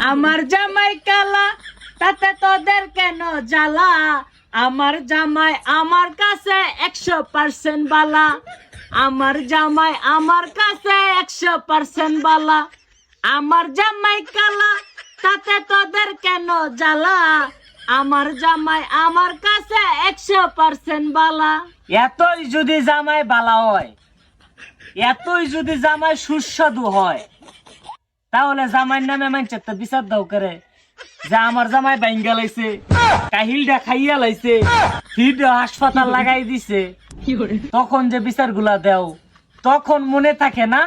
আমার জামাই কালা তাতে তোদের কেন জ্বালা আমার জামাই আমার কাছে 100% বালা আমার জামাই আমার কাছে 100% বালা আমার জামাই কালা তাতে তোদের কেন জ্বালা আমার জামাই আমার কাছে 100% বালা। এতই যদি জামাই বালা হয়, এতই যদি জামাই সুস্বাদু হয়, তাহলে জামাইয়ের নামে মানছে তো বিচার দাও করে যে আমার জামাই বাইঙ্গা লাইছে, কাহিলটা খাইয়া লাইছে, হিড হাসপাতাল লাগাই দিছে, তখন যে বিচার গুলা দেও তখন মনে থাকে না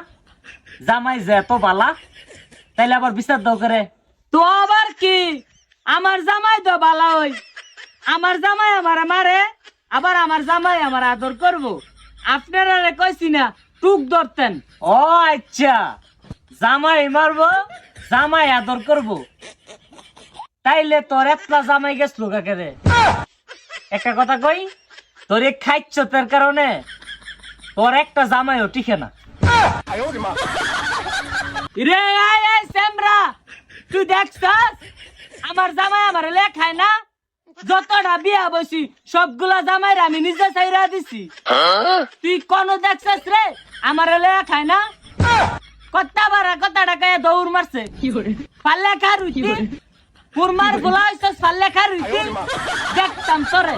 জামাই যে এত বালা, তাইলে আবার বিচার দাও করে। তো আবার কি আমার জামাই তো বালা হই, আমার জামাই আমার মারে, আবার আমার জামাই আমার আদর করব। আপনারা কইছি না টুক ধরতেন। ও আচ্ছা, জামাই মারবো জামাই আদর করব, তাইলে তোর একটা জামাই গেছিল কাকে রে? একটা কথা কই, তোর এই খাইচ্ছতের কারণে তোর একটা জামাইও টিকে না রে। আয় আয় সেমরা, তুই দেখছস আমার জামাই আমার লেখায় না, যতটা বিয়া বসি সবগুলা জামাইরা আমি নিজে চাইরা দিছি। তুই কোন দেখছস রে আমার লেখায় না? কত্তা বারা কত্তাটা গায়ে দৌড় মারছে, পাল্লে খা রুইতি কুরমার গুলা হইছস, পাল্লে খা রুইতি দেখতাম তোরে।